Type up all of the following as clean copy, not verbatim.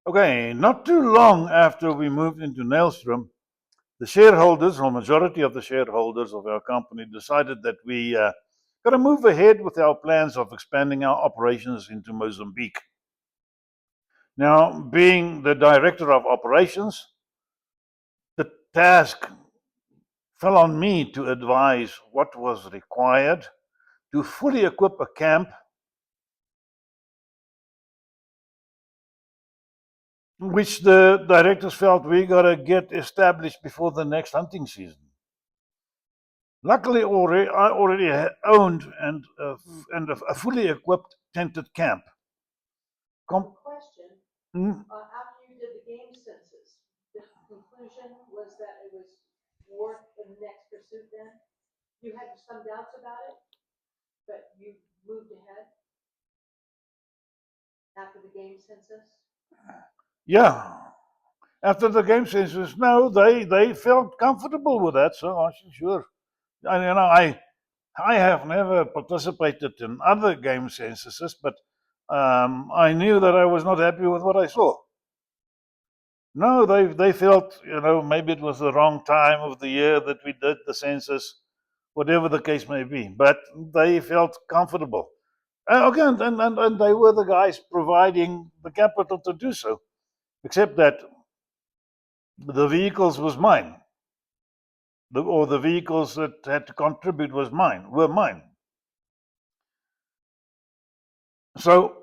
Okay, not too long after we moved into Nailstrom, the shareholders, or majority of the shareholders of our company, decided that we got to move ahead with our plans of expanding our operations into Mozambique. Now, being the director of operations, the task fell on me to advise what was required to fully equip a camp which the directors felt we got to get established before the next hunting season. Luckily, I already owned a fully equipped tented camp. Question, Mm, after you did the game census, the conclusion was that it was worth the next pursuit then? You had some doubts about it, but you moved ahead after the game census? yeah, after the game census, no, they felt comfortable with that, so I said, sure. And, I have never participated in other game censuses, but I knew that I was not happy with what I saw. No, they felt, maybe it was the wrong time of the year that we did the census, whatever the case may be. But they felt comfortable. Okay, and they were the guys providing the capital to do so, except that the vehicles was mine, or the vehicles that had to contribute were mine. So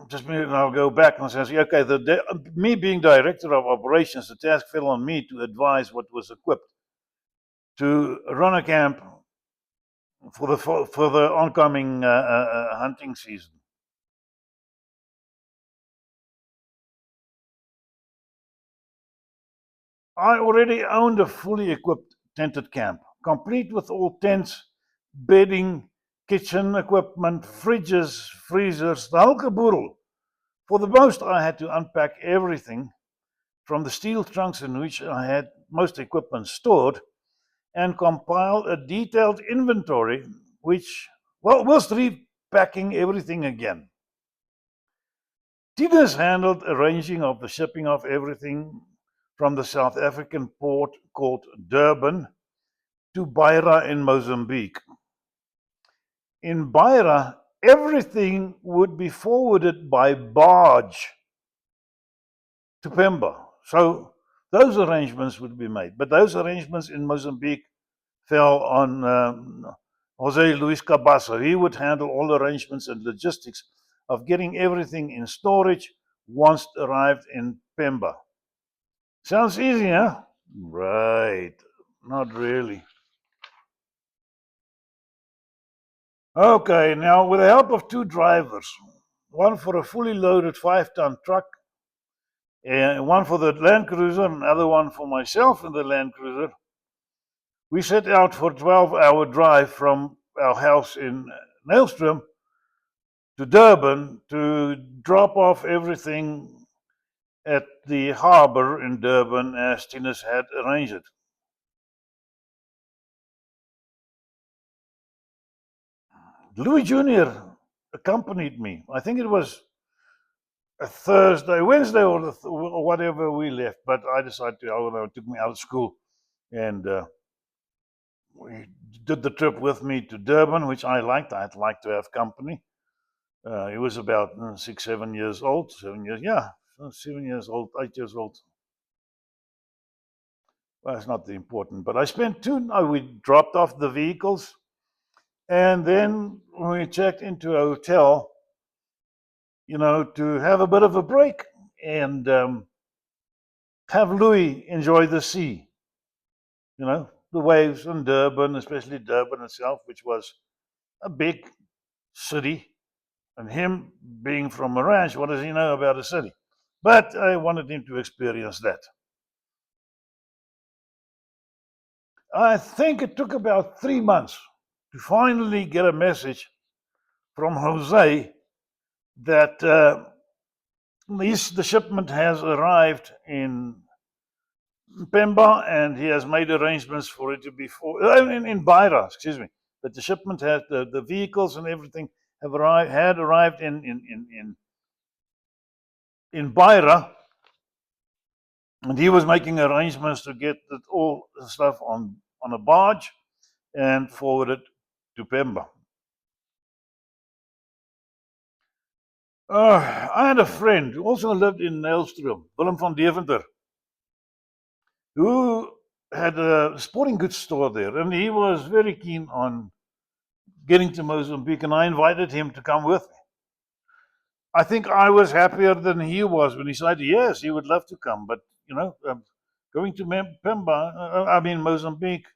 just a minute, and I'll go back and say, okay, me being director of operations, the task fell on me to advise what was equipped to run a camp for the oncoming hunting season. I already owned a fully equipped tented camp, complete with all tents, bedding, kitchen equipment, fridges, freezers, the whole caboodle. For the most, I had to unpack everything from the steel trunks in which I had most equipment stored and compile a detailed inventory, which, well, was repacking everything again. Tinus handled arranging of the shipping of everything from the South African port called Durban to Beira in Mozambique. In Beira, everything would be forwarded by barge to Pemba. So those arrangements would be made. But those arrangements in Mozambique fell on Jose Luis Cabasso. He would handle all arrangements and logistics of getting everything in storage once it arrived in Pemba. Sounds easy, huh? Right. Not really. Okay, now with the help of two drivers, one for a fully loaded 5-ton truck, and one for the Land Cruiser, another one for myself in the Land Cruiser, we set out for a 12-hour drive from our house in Nailstrom to Durban to drop off everything at the harbor in Durban as Tinus had arranged it. Louis Jr. accompanied me. I think it was a Thursday, Wednesday, or whatever we left, but I decided to, took me out of school and we did the trip with me to Durban, which I liked. I'd like to have company. He was about 6, 7 years old. 7 years, yeah, 7 years old, 8 years old. Well, that's not the important, but I spent we dropped off the vehicles, and then we checked into a hotel, to have a bit of a break and have Louis enjoy the sea, the waves in Durban, especially Durban itself, which was a big city. And him being from a ranch, what does he know about a city? But I wanted him to experience that. I think it took about 3 months to finally get a message from Jose that the shipment has arrived in Pemba and he has made arrangements for it to be in Beira, excuse me. That the shipment had the vehicles and everything had arrived in in Beira, and he was making arrangements to get all the stuff on a barge and forward it to Pemba. I had a friend who also lived in Nelstroom, Willem van Deventer, who had a sporting goods store there, and he was very keen on getting to Mozambique, and I invited him to come with me. I think I was happier than he was when he said yes, he would love to come, but going to Pemba, Mozambique,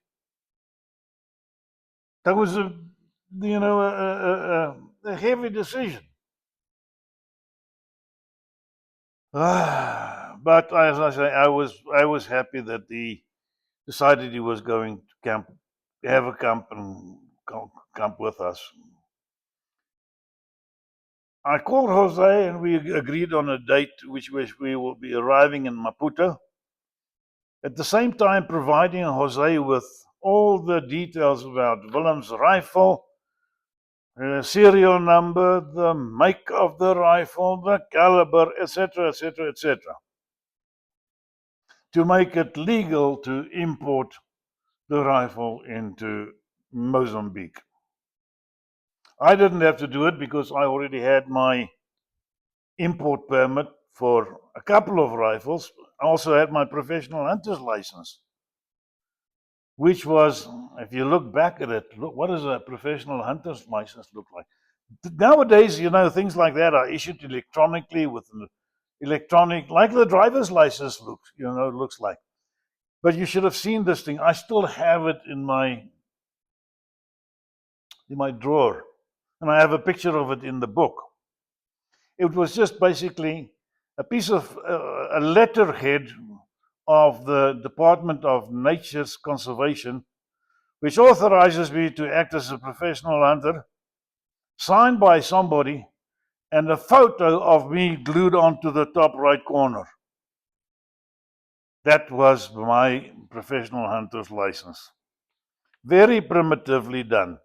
that was a heavy decision. But as I say, I was happy that he decided he was going to have a camp and camp with us. I called Jose and we agreed on a date which we will be arriving in Maputo. At the same time, providing Jose with all the details about Willem's rifle, serial number, the make of the rifle, the caliber, etc., etc., etc., to make it legal to import the rifle into Mozambique. I didn't have to do it because I already had my import permit for a couple of rifles. I also had my professional hunter's license, which was, if you look back at it, look, what does a professional hunter's license look like? Nowadays, things like that are issued electronically with an electronic, like the driver's license looks like. But you should have seen this thing. I still have it in my drawer, and I have a picture of it in the book. It was just basically a piece of a letterhead of the Department of Nature's Conservation, which authorizes me to act as a professional hunter, signed by somebody, and a photo of me glued onto the top right corner. That was my professional hunter's license. Very primitively done,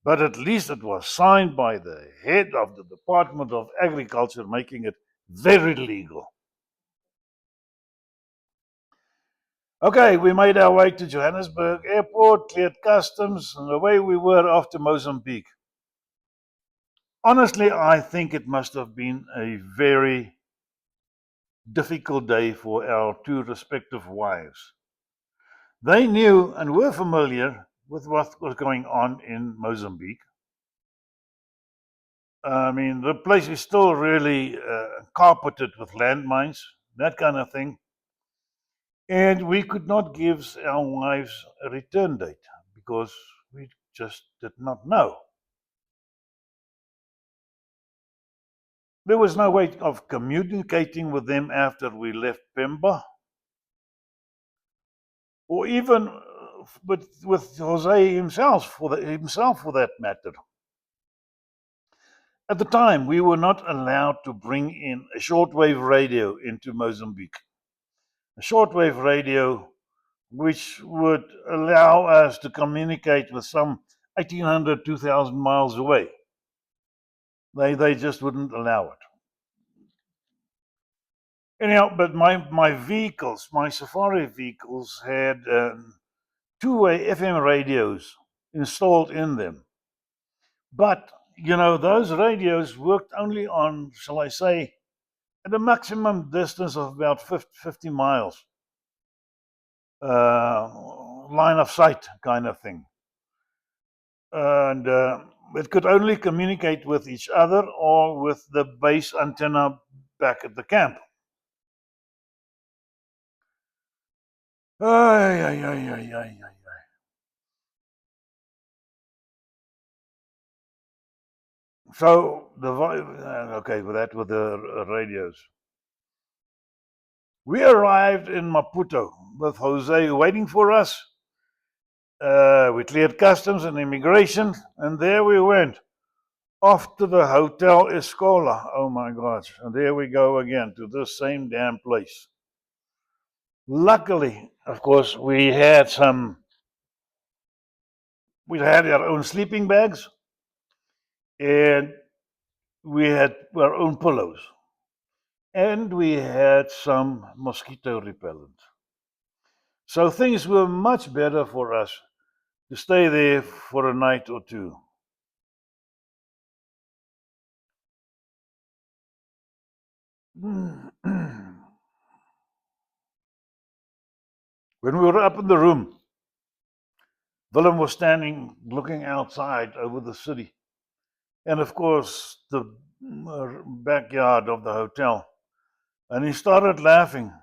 but at least it was signed by the head of the Department of Agriculture, making it very legal. Okay, we made our way to Johannesburg Airport, cleared customs, and away we were off to Mozambique. Honestly, I think it must have been a very difficult day for our two respective wives. They knew and were familiar with what was going on in Mozambique. I mean, the place is still really carpeted with landmines, that kind of thing. And we could not give our wives a return date because we just did not know. There was no way of communicating with them after we left Pemba, or even with Jose himself, for that matter. At the time, we were not allowed to bring in a shortwave radio into Mozambique. A shortwave radio which would allow us to communicate with some 1,800, 2,000 miles away. They just wouldn't allow it. Anyhow, but my vehicles, my safari vehicles, had two-way FM radios installed in them. But, those radios worked only on, shall I say, at a maximum distance of about 50 miles. Line of sight kind of thing. And it could only communicate with each other or with the base antenna back at the camp. Ay, ay, ay, ay, ay, ay. So okay, with the radios. We arrived in Maputo with Jose waiting for us. We cleared customs and immigration, and there we went, off to the Hotel Escola. Oh my gosh, and there we go again to this same damn place. Luckily, of course, we had our own sleeping bags, and we had our own pillows. and we had some mosquito repellent. So things were much better for us to stay there for a night or two. When we were up in the room, Willem was standing looking outside over the city and, of course, the backyard of the hotel. And he started laughing.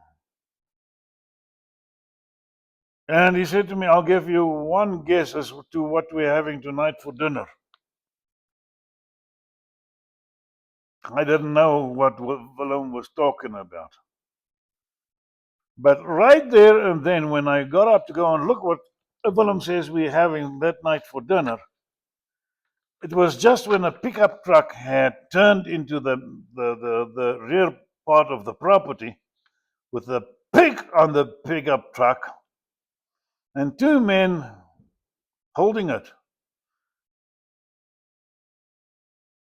And he said to me, I'll give you one guess as to what we're having tonight for dinner. I didn't know what Willem was talking about. But right there and then, when I got up to go and look what Willem says we're having that night for dinner, it was just when a pickup truck had turned into the rear part of the property with a pig on the pickup truck and two men holding it.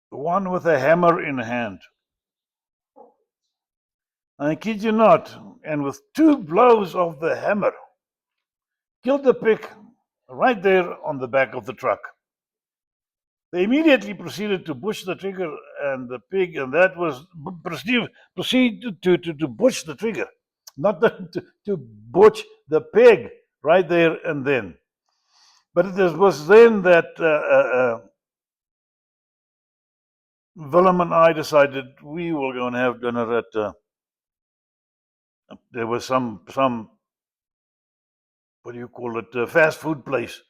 One with a hammer in hand. I kid you not, and with two blows of the hammer, killed the pig right there on the back of the truck. They immediately proceeded to bush the trigger and the pig, and that was proceed to bush the trigger, not to butch the pig right there and then. But it was then that Willem and I decided we were going to have dinner at. There was some what do you call it, fast food place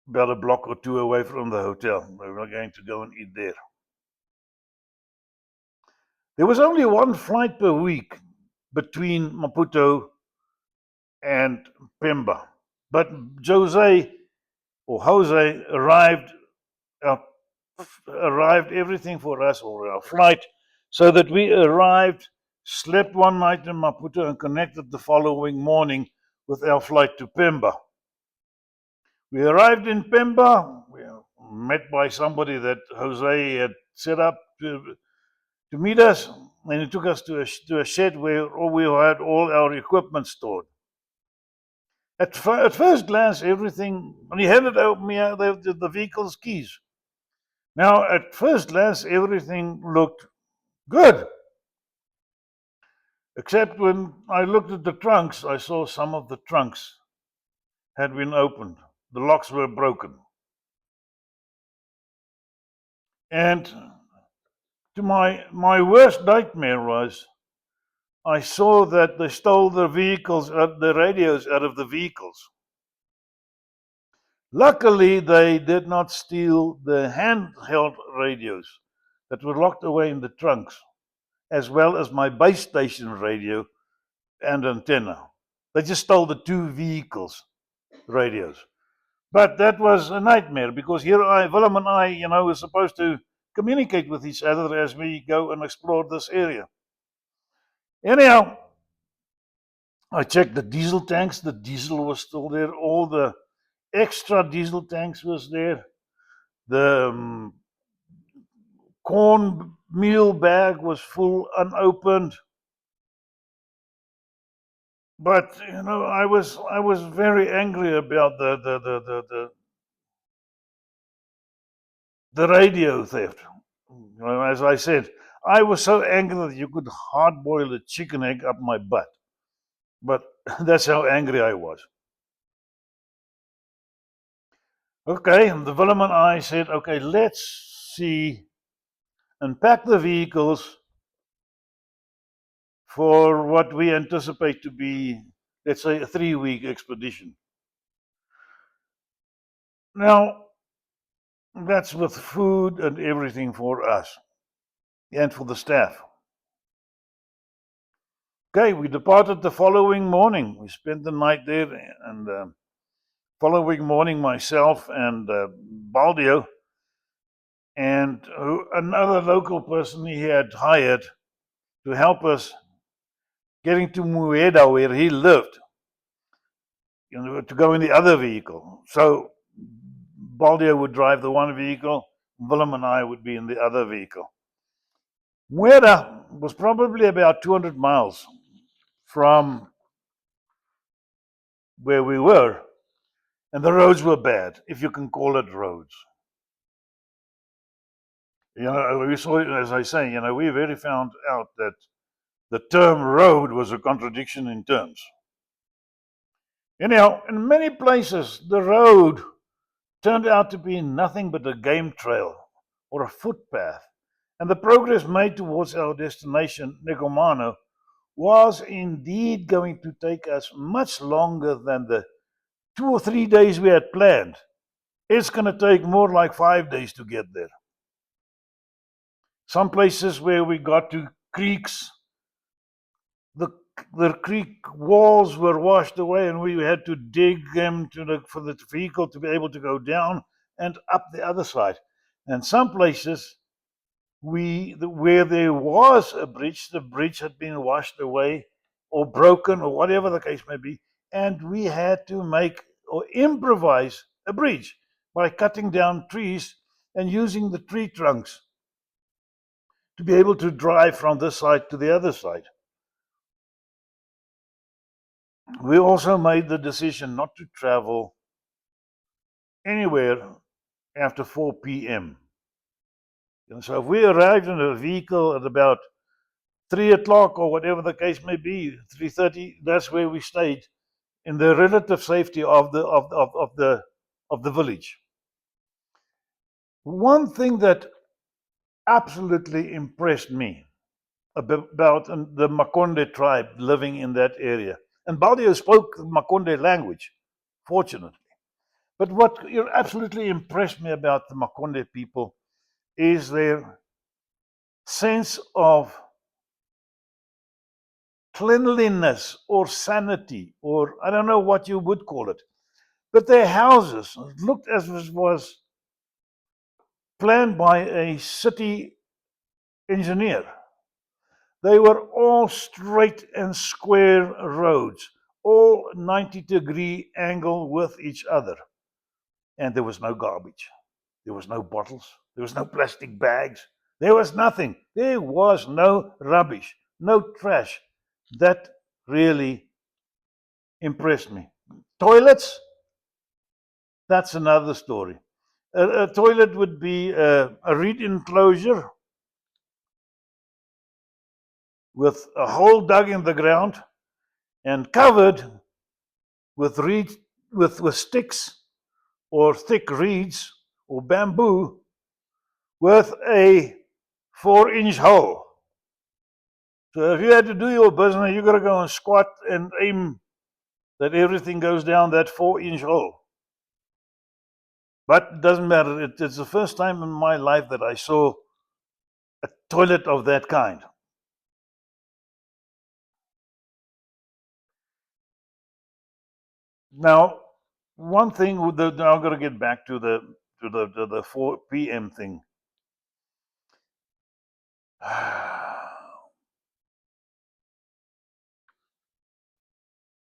about a block or two away from the hotel. We were going to go and eat there. There was only one flight per week between Maputo and Pemba, but Jose arrived everything for us, or our flight, so that we arrived, slept one night in Maputo, and connected the following morning with our flight to Pemba. We arrived in Pemba. We were met by somebody that Jose had set up to meet us, and he took us to a shed where we had all our equipment stored. At first glance, everything, and he handed me out the vehicle's keys. Now, at first glance, everything looked good. Except when I looked at the trunks, I saw some of the trunks had been opened. The locks were broken. And to my worst nightmare was I saw that they stole the radios out of the vehicles. Luckily, they did not steal the handheld radios that were locked away in the trunks, as well as my base station radio and antenna. They just stole the two vehicles' radios. But that was a nightmare because here Willem and I, were supposed to communicate with each other as we go and explore this area. Anyhow, I checked the diesel tanks. The diesel was still there. All the extra diesel tanks was there. The corn meal bag was full, unopened. But I was very angry about the radio theft. As I said, I was so angry that you could hard boil a chicken egg up my butt. But that's how angry I was. Okay, the Willem and I said, okay, let's see and pack the vehicles for what we anticipate to be, let's say, a 3-week expedition. Now, that's with food and everything for us and for the staff. Okay, we departed the following morning. We spent the night there, and following morning, myself and Baldio and another local person he had hired to help us getting to Mueda, where he lived, to go in the other vehicle. So Baldio would drive the one vehicle, Willem and I would be in the other vehicle. Mueda was probably about 200 miles from where we were, and the roads were bad, if you can call it roads. We saw, as I say, we very found out that the term road was a contradiction in terms. Anyhow, in many places, the road turned out to be nothing but a game trail or a footpath, and the progress made towards our destination, Negomano, was indeed going to take us much longer than the 2 or 3 days we had planned. It's going to take more like 5 days to get there. Some places where we got to creeks, the creek walls were washed away, and we had to dig them for the vehicle to be able to go down and up the other side. And some places where there was a bridge, the bridge had been washed away or broken or whatever the case may be, and we had to make or improvise a bridge by cutting down trees and using the tree trunks to be able to drive from this side to the other side. We also made the decision not to travel anywhere after 4 p.m. And so if we arrived in a vehicle at about 3 o'clock or whatever the case may be, 3:30, that's where we stayed in the relative safety of the village. One thing that absolutely impressed me about the Makonde tribe living in that area, and Baldio spoke the Makonde language, fortunately. But what absolutely impressed me about the Makonde people is their sense of cleanliness or sanity, or I don't know what you would call it. But their houses looked as if it was planned by a city engineer. They were all straight and square roads, all 90-degree angle with each other. And there was no garbage. There was no bottles. There was no plastic bags. There was nothing. There was no rubbish, no trash. That really impressed me. Toilets? That's another story. A toilet would be a reed enclosure with a hole dug in the ground and covered with reed with sticks or thick reeds or bamboo with a 4-inch hole. So if you had to do your business, you got to go and squat and aim that everything goes down that 4-inch hole. But it doesn't matter. It's the first time in my life that I saw a toilet of that kind. Now, one thing now I'm going to get back to the 4 p.m. thing.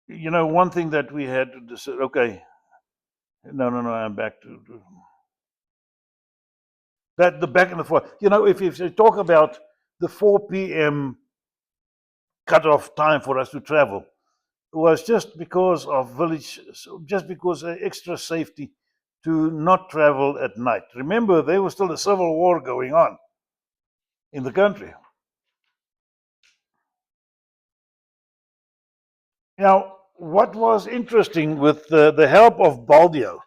One thing that we had to decide. Okay, no, I'm back to that. The back and the forth. If you talk about the 4 p.m. cutoff time for us to travel, was just because of extra safety to not travel at night. Remember, there was still a civil war going on in the country. Now, what was interesting with the help of Baldio,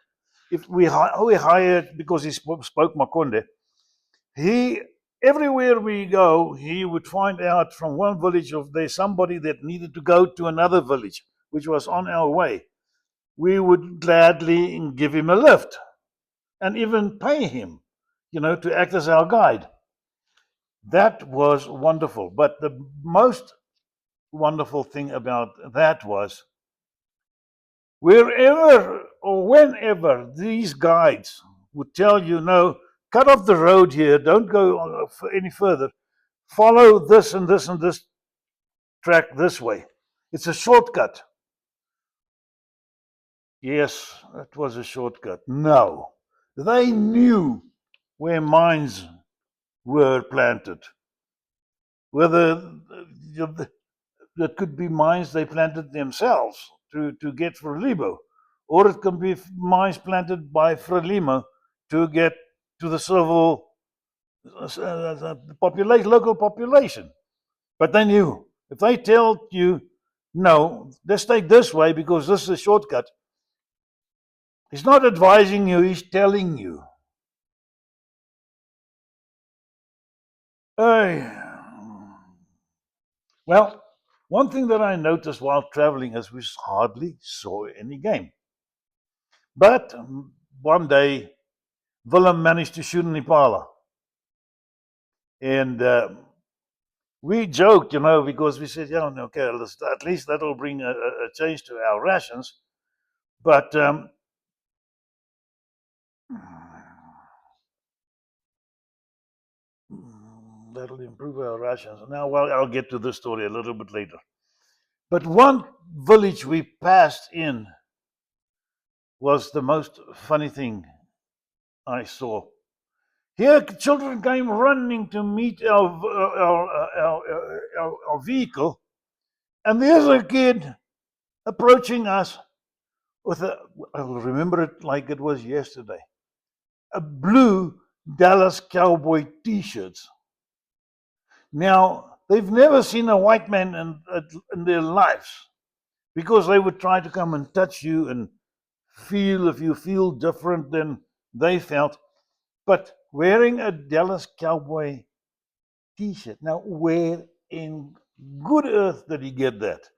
if we hired, because he spoke Makonde, everywhere we go, he would find out from one village if there's somebody that needed to go to another village, which was on our way. We would gladly give him a lift and even pay him, to act as our guide. That was wonderful. But the most wonderful thing about that was wherever or whenever these guides would tell you, no, cut off the road here, don't go any further, follow this and this and this track this way. It's a shortcut. Yes, it was a shortcut. No, they knew where mines were planted, whether that could be mines they planted themselves to get Frelimo, or it can be mines planted by Frelimo to get to the civil population, local population. But they knew if they tell you, no, let's take this way because this is a shortcut. He's not advising you, he's telling you. Well, one thing that I noticed while traveling is we hardly saw any game. But one day, Willem managed to shoot an impala. And we joked, because we said, yeah, okay, at least that'll bring a change to our rations. But that'll improve our rations. Now, well, I'll get to this story a little bit later. But one village we passed in was the most funny thing I saw. Here, children came running to meet our vehicle, and there's a kid approaching us with I'll remember it like it was yesterday, a blue Dallas Cowboy t-shirts. Now, they've never seen a white man in their lives because they would try to come and touch you and feel if you feel different than they felt. But wearing a Dallas Cowboy t-shirt. Now, where in good earth did he get that?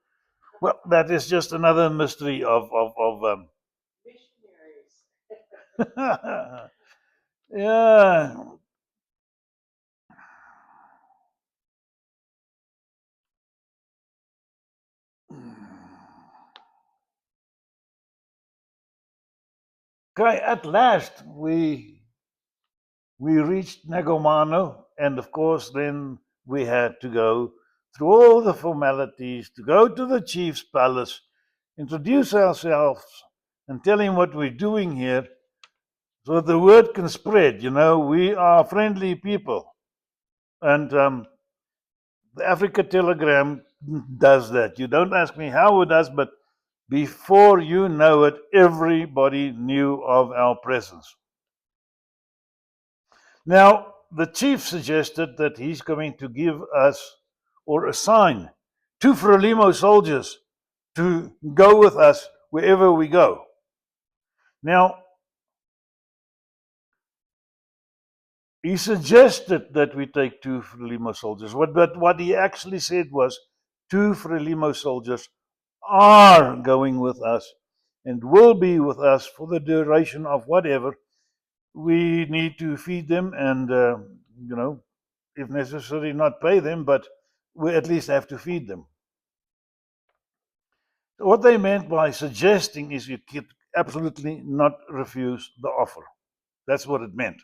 Well, that is just another mystery of Missionaries. yeah. Okay, at last we reached Nagomano, and of course, then we had to go through all the formalities to go to the chief's palace, introduce ourselves, and tell him what we're doing here, so that the word can spread. We are friendly people, and the Africa Telegram does that. You don't ask me how it does, but before you know it, everybody knew of our presence. Now, the chief suggested that he's going to give us or assign 2 Frelimo soldiers to go with us wherever we go. Now, he suggested that we take 2 Frelimo soldiers, but what he actually said was 2 Frelimo soldiers are going with us and will be with us for the duration of whatever. We need to feed them and, if necessary, not pay them, but we at least have to feed them. What they meant by suggesting is you could absolutely not refuse the offer. That's what it meant.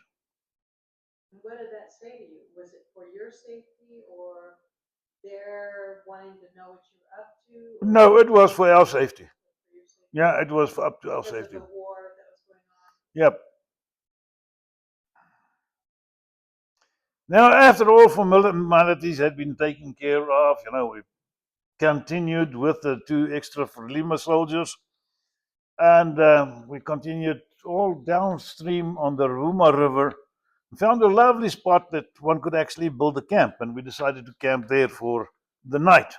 What did that say to you? Was it for your safety or they're wanting to know what you're up to? No, it was for our safety. For your safety? Yeah, it was up to our Because safety. of the war that was going on? Yep. Now, after all formalities had been taken care of, we continued with the 2 extra Frelimo soldiers, and we continued all downstream on the Ruma River. We found a lovely spot that one could actually build a camp, and we decided to camp there for the night.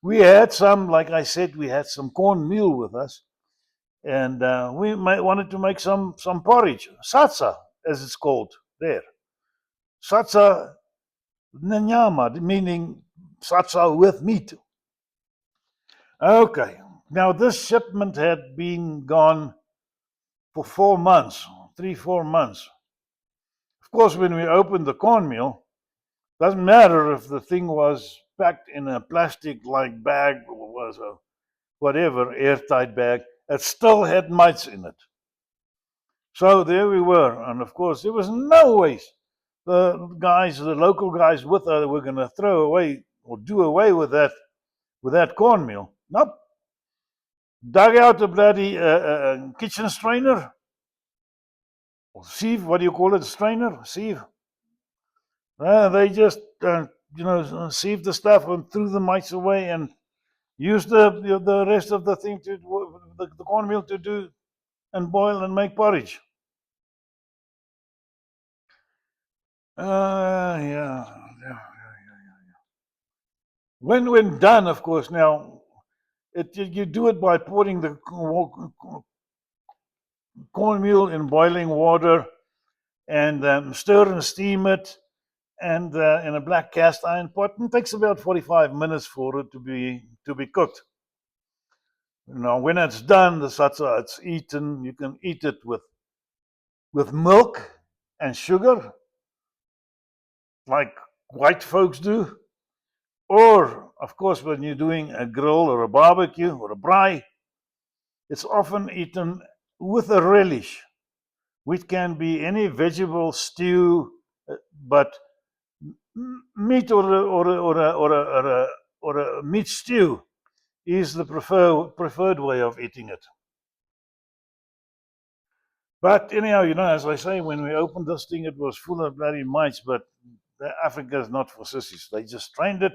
We had like I said, we had some cornmeal with us, and we wanted to make some porridge, satsa, as it's called there. Satsa nyama, meaning satsa with meat. Okay, now this shipment had been gone for 4 months, 3-4 months. Of course, when we opened the cornmeal, doesn't matter if the thing was packed in a plastic-like bag or was a whatever airtight bag, it still had mites in it. So there we were, and of course there was no way the local guys with us were going to throw away or do away with that cornmeal. Nope. Dug out a bloody kitchen strainer, or sieve. What do you call it? Strainer, sieve. They just sieve the stuff and threw the mites away and used the rest of the thing the cornmeal to do and boil and make porridge. Yeah. When done, of course, now you do it by pouring the cornmeal in boiling water and stir and steam it, and in a black cast iron pot. It takes about 45 minutes for it to be cooked. Now, when it's done, the satsa, it's eaten. You can eat it with milk and sugar, like white folks do. Or, of course, when you're doing a grill or a barbecue or a braai, it's often eaten with a relish, which can be any vegetable stew, but meat or a meat stew is the preferred way of eating it. But anyhow, as I say, when we opened this thing, it was full of bloody mites. But Africa is not for sissies. They just trained it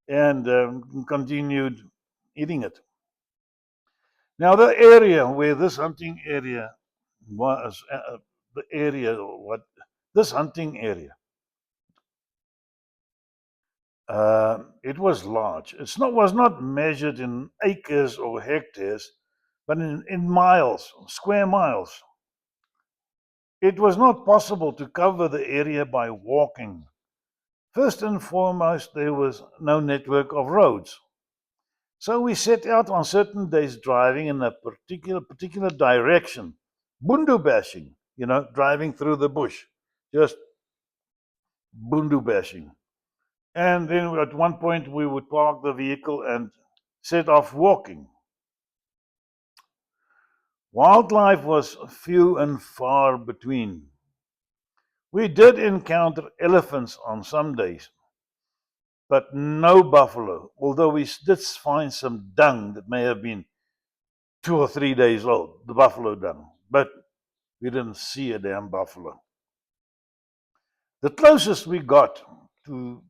and continued eating it. Now, the area where this hunting area was, this hunting area, it was large. Was not measured in acres or hectares, but in miles, square miles. It was not possible to cover the area by walking. First and foremost, there was no network of roads. So we set out on certain days driving in a particular direction, bundu bashing, driving through the bush, just bundu bashing. And then at one point we would park the vehicle and set off walking. Wildlife was few and far between. We did encounter elephants on some days, but no buffalo, although we did find some dung that may have been 2 or 3 days old, the buffalo dung, but we didn't see a damn buffalo. The closest we got to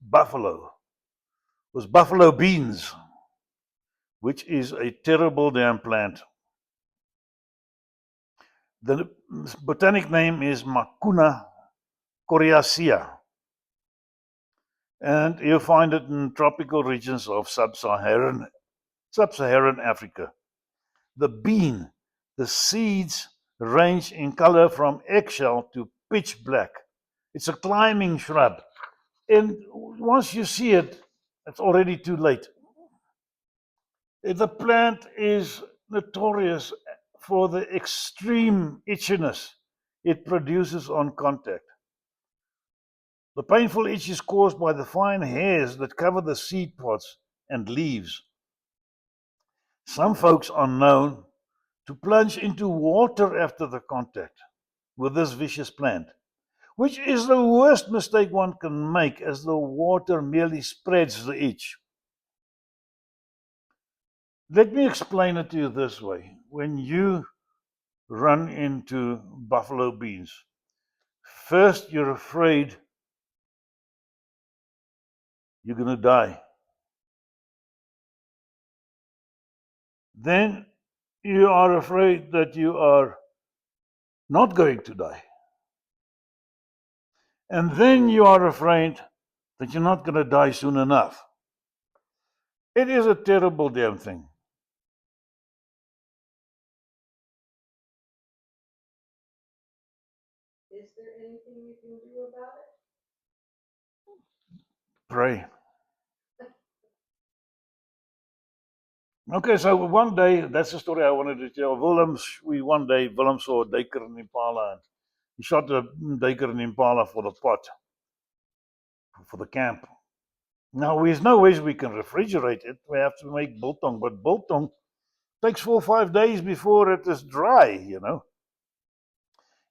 buffalo was buffalo beans, which is a terrible damn plant. The botanic name is Mucuna coriacea, and you find it in tropical regions of sub-Saharan Africa. The bean, the seeds range in color from eggshell to pitch black. It's a climbing shrub, and once you see it, it's already too late. The plant is notorious for the extreme itchiness it produces on contact. The painful itch is caused by the fine hairs that cover the seed pods and leaves. Some folks are known to plunge into water after the contact with this vicious plant, which is the worst mistake one can make, as the water merely spreads the itch. Let me explain it to you this way. When you run into buffalo beans, first you're afraid you're going to die. Then you are afraid that you are not going to die. And then you are afraid that you're not going to die soon enough. It is a terrible damn thing. Is there anything you can do about it? Pray. Okay, so one day, that's the story I wanted to tell. Willem saw a duiker in Impala, and he shot a duiker in Impala for the pot, for the camp. Now, there's no ways we can refrigerate it. We have to make biltong, but biltong takes 4 or 5 days before it is dry,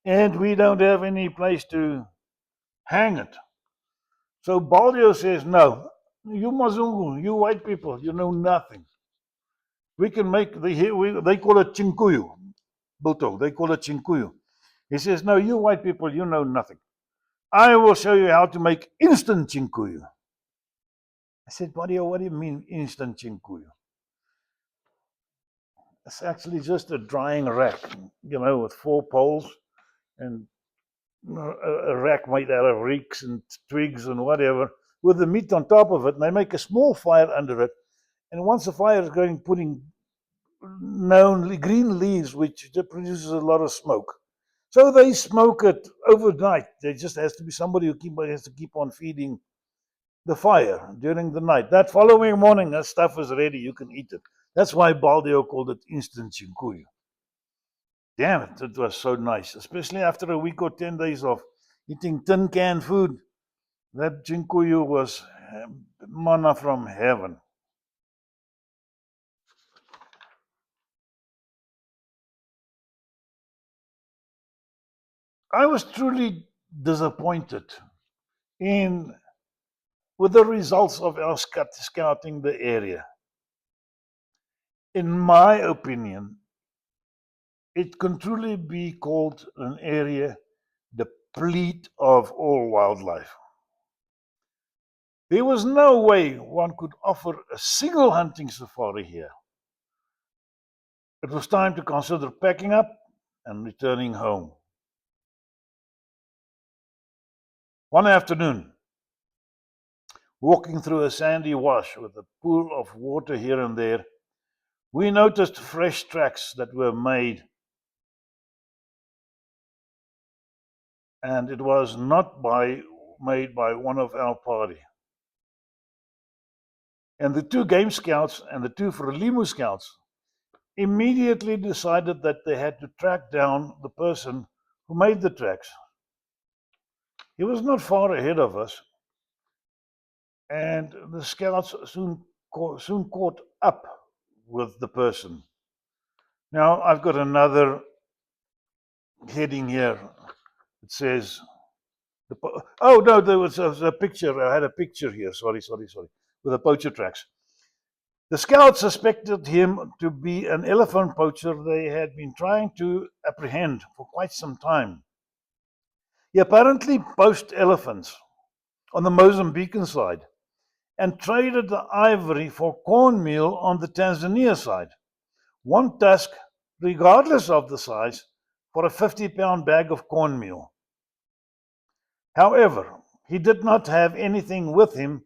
And we don't have any place to hang it. So Baldio says, no, you Mazungu, you white people, you know nothing. We can make, they call it chinkuyu, biltong, they call it chinkuyu. He says, no, you white people, you know nothing. I will show you how to make instant chinkuyu. I said, what do you mean instant chinkuyu? It's actually just a drying rack, with 4 poles and a rack made out of reeks and twigs and whatever, with the meat on top of it. And they make a small fire under it. And once the fire is going, putting known green leaves, which produces a lot of smoke. So they smoke it overnight. There just has to be somebody who has to keep on feeding the fire during the night. That following morning, that stuff is ready. You can eat it. That's why Baldio called it instant chinkuyu. Damn it, it was so nice, especially after a week or 10 days of eating tin can food. That chinkuyu was manna from heaven. I was truly disappointed with the results of our scouting the area. In my opinion, it can truly be called an area deplete of all wildlife. There was no way one could offer a single hunting safari here. It was time to consider packing up and returning home. One afternoon, walking through a sandy wash with a pool of water here and there, we noticed fresh tracks that were made, and it was not made by one of our party. And the 2 game scouts and the 2 Frelimu scouts immediately decided that they had to track down the person who made the tracks. He was not far ahead of us, and the scouts soon caught up with the person. Now, I've got another heading here. It says, oh no, there was a picture. I had a picture here. Sorry. With the poacher tracks. The scouts suspected him to be an elephant poacher they had been trying to apprehend for quite some time. He apparently poached elephants on the Mozambican side and traded the ivory for cornmeal on the Tanzania side. 1 tusk, regardless of the size, for a 50-pound bag of cornmeal. However, he did not have anything with him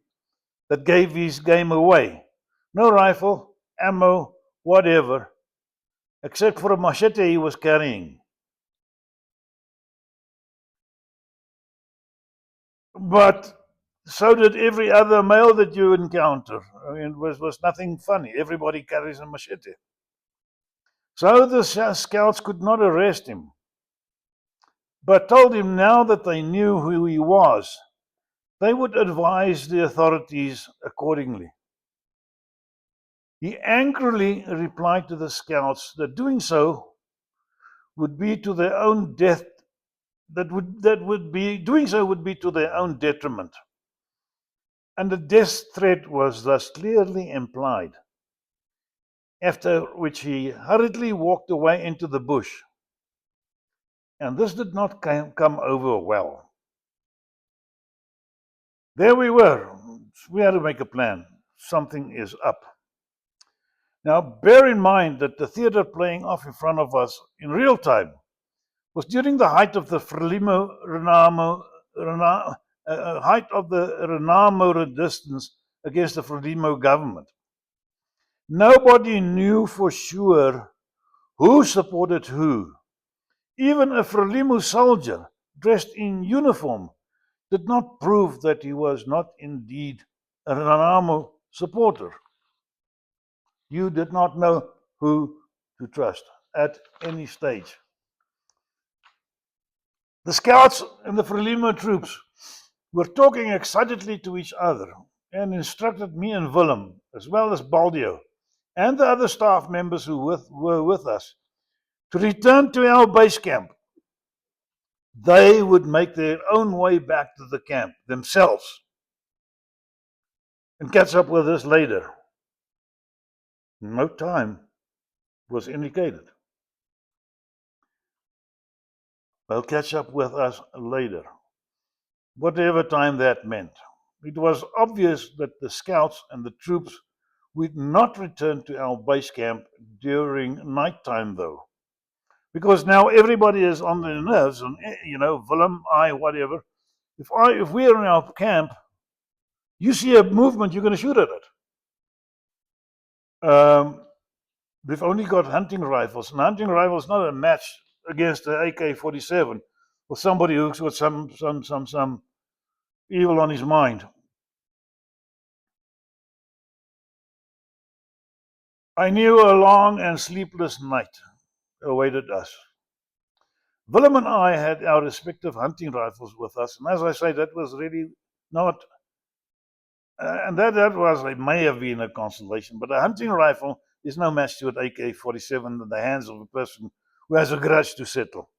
that gave his game away. No rifle, ammo, whatever, except for a machete he was carrying. But so did every other male that you encounter. I mean, it was nothing funny. Everybody carries a machete. So the scouts could not arrest him, but told him now that they knew who he was, they would advise the authorities accordingly. He angrily replied to the scouts that doing so would be to their own death. Doing so would be to their own detriment, and the death threat was thus clearly implied. After which he hurriedly walked away into the bush, and this did not come over well. There we were. We had to make a plan. Something is up. Now, bear in mind that the theater playing off in front of us in real time was during the height of the Renamo resistance against the Frelimo government. Nobody knew for sure who supported who. Even a Frelimo soldier dressed in uniform did not prove that he was not indeed a Renamo supporter. You did not know who to trust at any stage. The scouts and the Frelimo troops were talking excitedly to each other and instructed me and Willem, as well as Baldio, and the other staff members who were with us, to return to our base camp. They would make their own way back to the camp themselves and catch up with us later. No time was indicated. They'll catch up with us later. whatever time that meant. It was obvious that the scouts and the troops would not return to our base camp during nighttime, though, because now everybody is on their nerves, and Willem, I, whatever. If we're in our camp, you see a movement, you're going to shoot at it. We've only got hunting rifles, and hunting rifles not a match against the AK-47 or somebody who's got some evil on his mind. I knew a long and sleepless night awaited us. Willem and I had our respective hunting rifles with us, and as I say, that was really not, and that was, it may have been a consolation, but a hunting rifle is no match to an AK-47 in the hands of a person who has a grudge to settle.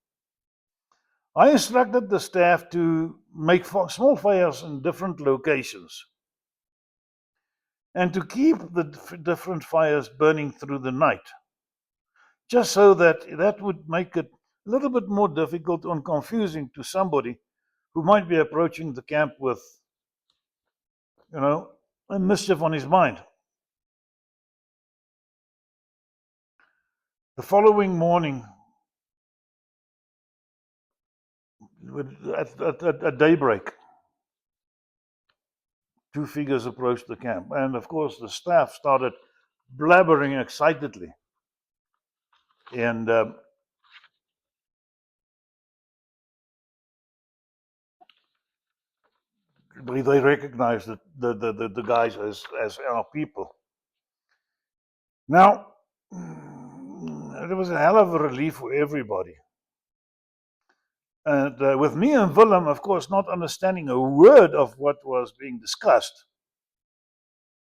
I instructed the staff to make small fires in different locations and to keep the different fires burning through the night, just so that would make it a little bit more difficult and confusing to somebody who might be approaching the camp with, a mischief on his mind. The following morning, at daybreak, two figures approached the camp, and of course the staff started blabbering excitedly, and they recognized the guys as our people. Now, it was a hell of a relief for everybody. And with me and Willem, of course, not understanding a word of what was being discussed,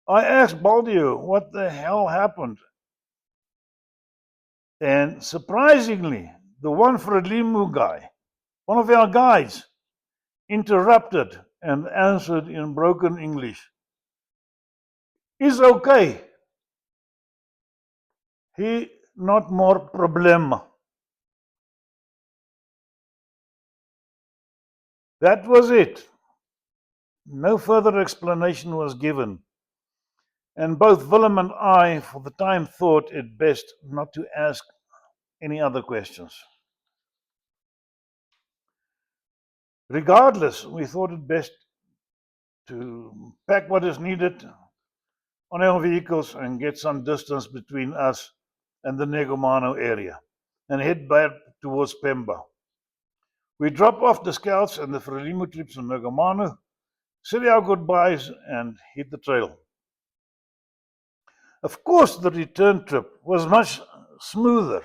I asked Baldio what the hell happened. And surprisingly, the one Frelimu guy, one of our guides, interrupted and answered in broken English. It's okay. He not more problem. That was it. No further explanation was given, and both Willem and I, for the time, thought it best not to ask any other questions. Regardless, we thought it best to pack what is needed on our vehicles and get some distance between us and the Negomano area and head back towards Pemba. We drop off the scouts and the Frelimu troops in Negomano, say our goodbyes, and hit the trail. Of course, the return trip was much smoother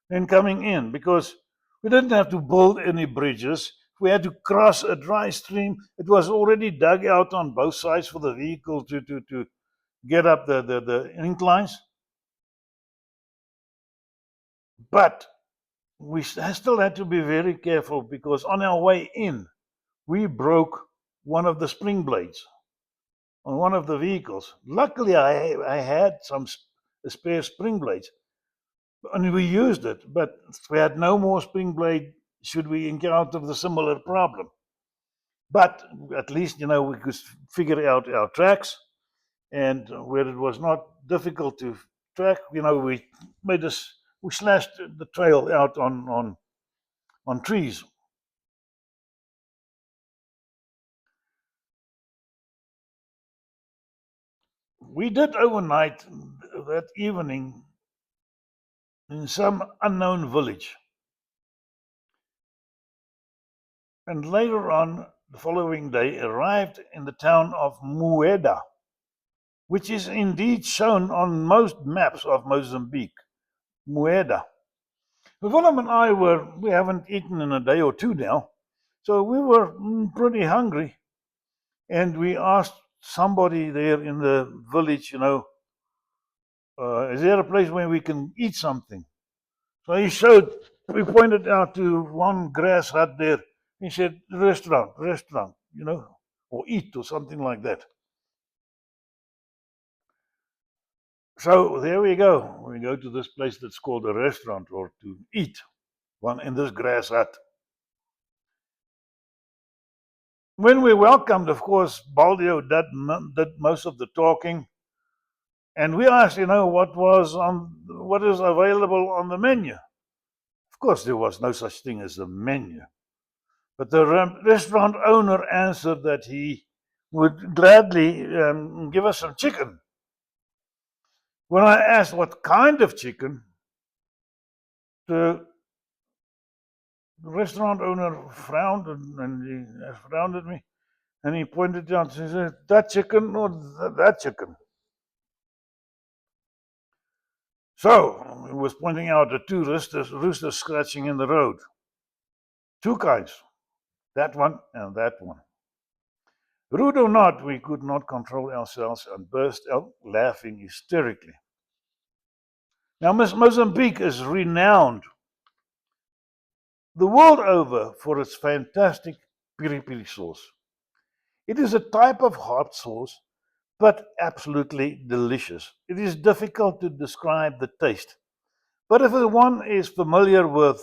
than coming in because we didn't have to build any bridges. We had to cross a dry stream. It was already dug out on both sides for the vehicle to get up the inclines. But we still had to be very careful because on our way in, we broke one of the spring blades on one of the vehicles. Luckily, I had some spare spring blades, and we used it, but we had no more spring blade should we encounter the similar problem. But at least, we could figure out our tracks, and where it was not difficult to track, we slashed the trail out on trees. We did overnight that evening in some unknown village. And later on, the following day, arrived in the town of Mueda, which is indeed shown on most maps of Mozambique. Mueda. Willem and I we haven't eaten in a day or two now, so we were pretty hungry. And we asked somebody there in the village, is there a place where we can eat something? So we pointed out to one grass hut there. He said, restaurant, or eat or something like that. So there we go. We go to this place that's called a restaurant or to eat, one in this grass hut. when we welcomed, of course, Baldio did most of the talking, and we asked, what is available on the menu. Of course, there was no such thing as a menu, but the restaurant owner answered that he would gladly give us some chicken. When I asked what kind of chicken, the restaurant owner frowned frowned at me, and he pointed down. He said, "That chicken or that chicken?" So he was pointing out the two roosters scratching in the road. Two kinds, that one and that one. Rude or not, we could not control ourselves and burst out laughing hysterically. Now, Mozambique is renowned the world over for its fantastic piri piri sauce. It is a type of hot sauce, but absolutely delicious. It is difficult to describe the taste, but if one is familiar with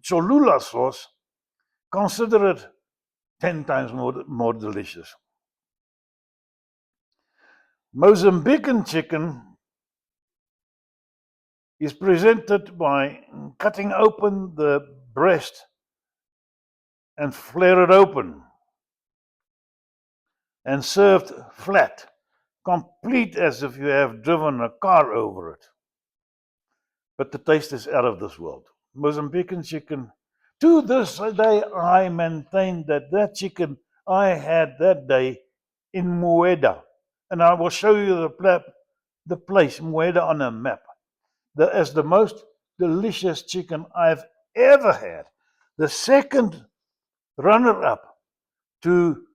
Cholula sauce, consider it 10 times more delicious. Mozambican chicken is presented by cutting open the breast and flare it open and served flat, complete as if you have driven a car over it. But the taste is out of this world. Mozambican chicken, to this day, I maintain that chicken I had that day in Mueda, and I will show you the place, Mueda, on a map, as the most delicious chicken I've ever had. The second runner up to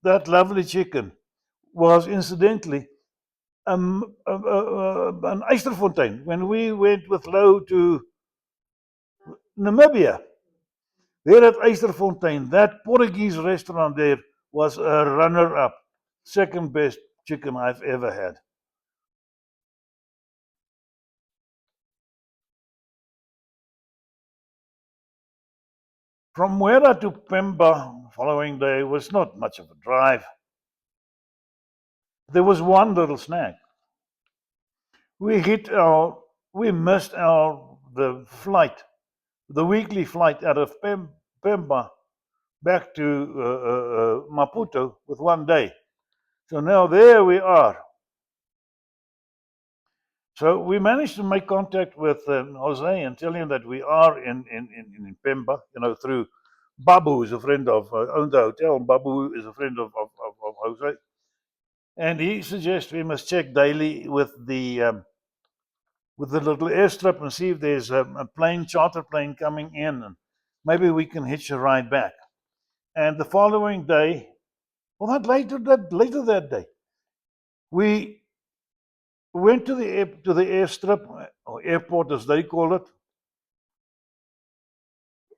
that lovely chicken was incidentally an Eysterfontein when we went with Lou to Namibia. There at Eysterfontein, that Portuguese restaurant there was a runner up, second best chicken I've ever had. From Muera to Pemba following day was not much of a drive. There was one little snag. We missed the flight, the weekly flight out of Pemba back to Maputo with one day. So now there we are. So we managed to make contact with Jose and tell him that we are in Pemba, through Babu, who's a friend of, owned the hotel. Babu is a friend of Jose. And he suggests we must check daily with the little airstrip and see if there's a charter plane coming in, and maybe we can hitch a ride back. And the following day, well, not later that day, we went to the airstrip or airport as they call it,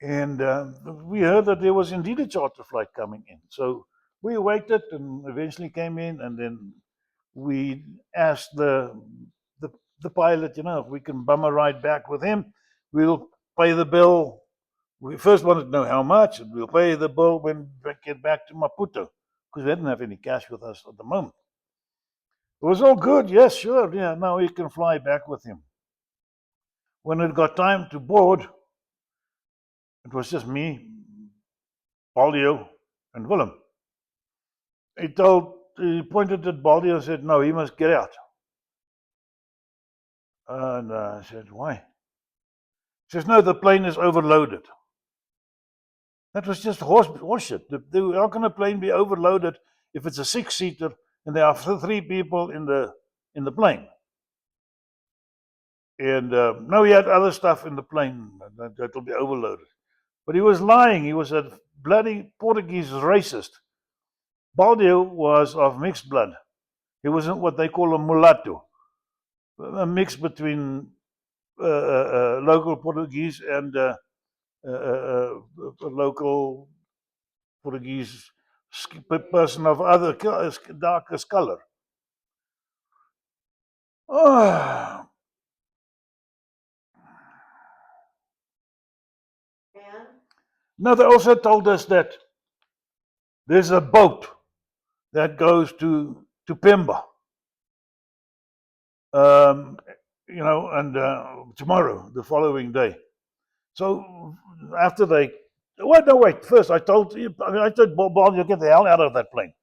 and we heard that there was indeed a charter flight coming in. So we waited and eventually came in, and then we asked the pilot, if we can bum a ride back with him, we'll pay the bill. We first wanted to know how much, and we'll pay the bill when we get back to Maputo, because we didn't have any cash with us at the moment. It was all good. Yes, sure. Yeah, now we can fly back with him. When it got time to board, it was just me, Baldio, and Willem. He pointed at Baldio and said, "No, he must get out." And I said, "Why?" He says, "No, the plane is overloaded." That was just horseshit. How can a plane be overloaded if it's a 6-seater and there are 3 people in the plane? And no, he had other stuff in the plane that'll be overloaded. But he was lying. He was a bloody Portuguese racist. Baldio was of mixed blood. He wasn't what they call a mulatto, a mix between local Portuguese and a local Portuguese person of other darkest color. Oh. And No, they also told us that there's a boat that goes to Pemba. And tomorrow, the following day. So after they, wait, no, wait. First, I told Bob, you get the hell out of that plane.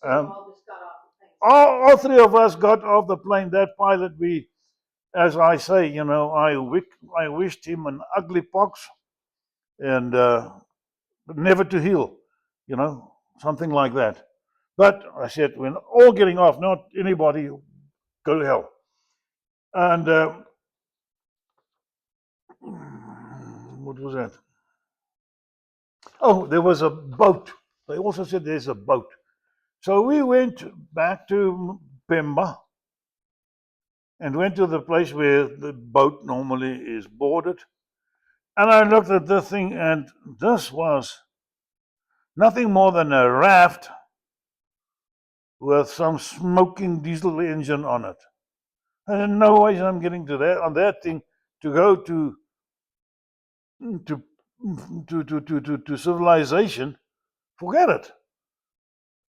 So you Um, all just got off the plane. all three of us got off the plane. That pilot, as I say, I wished him an ugly pox and never to heal, something like that. But I said, we're all getting off, not anybody go to hell. And what was that? Oh, there was a boat. They also said there's a boat. So we went back to Pemba and went to the place where the boat normally is boarded. And I looked at this thing, and this was nothing more than a raft with some smoking diesel engine on it. I had no way I'm getting to that on that thing to go to to civilization. Forget it.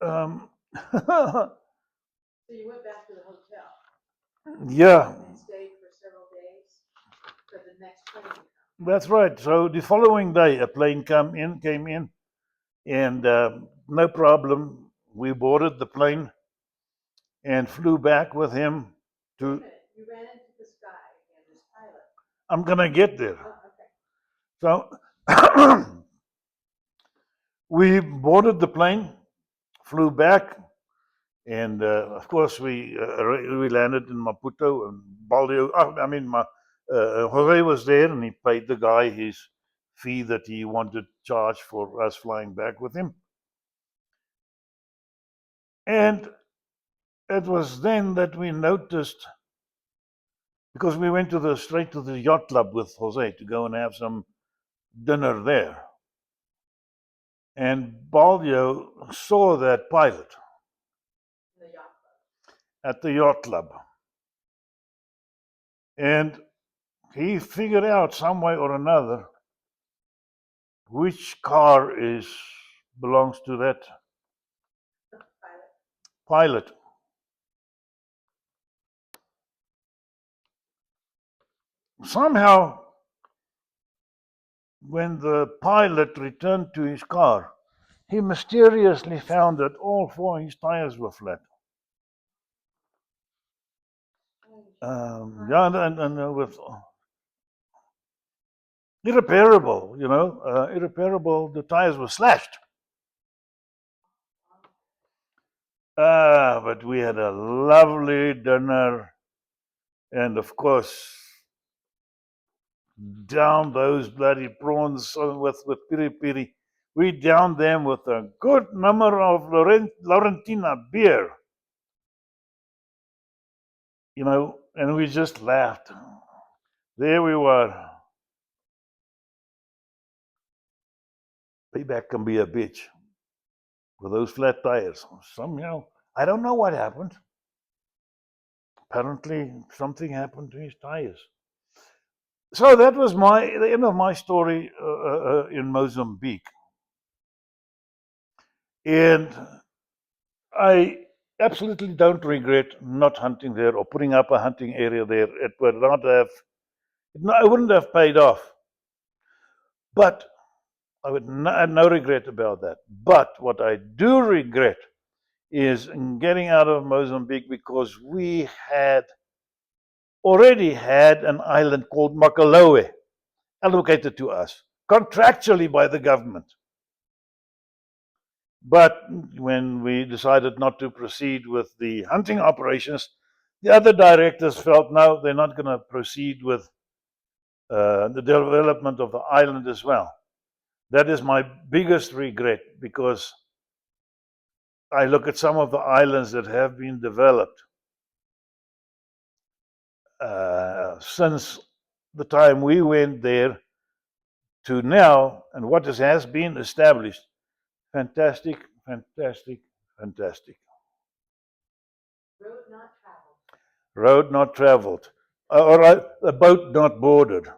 So you went back to the hotel Yeah, and stayed for several days for the next plane to come. that's right. So the following day, a plane came in, and no problem. We boarded the plane and flew back with him Wait a to. minute, you ran into this guy again, this pilot. I'm gonna get there. Oh, okay. So we boarded the plane, flew back, and of course we landed in Maputo, and Baldio. Jose was there, and he paid the guy his fee that he wanted charged for us flying back with him. And it was then that we noticed, because we went straight to the yacht club with Jose to go and have some dinner there. And Baldio saw that pilot In the yacht club. at the yacht club. And he figured out some way or another which car belongs to that pilot. Somehow, when the pilot returned to his car, he mysteriously found that all four of his tires were flat. Yeah, and with irreparable, irreparable. The tires were slashed. But we had a lovely dinner, and of course, down those bloody prawns with piri piri. We downed them with a good number of Laurentina beer, and we just laughed. There we were. Payback can be a bitch with those flat tires. Somehow, I don't know what happened. Apparently, something happened to his tires. So that was the end of my story in Mozambique. And I absolutely don't regret not hunting there or putting up a hunting area there. It wouldn't have paid off. But I had no regret about that. But what I do regret is getting out of Mozambique, because we had already had an island called Makaloe allocated to us contractually by the government. But when we decided not to proceed with the hunting operations, the other directors felt no, they're not going to proceed with the development of the island as well. That is my biggest regret, because I look at some of the islands that have been developed since the time we went there to now, and what has been established. Fantastic, fantastic, fantastic. Road not traveled. Road not traveled, or a boat not boarded.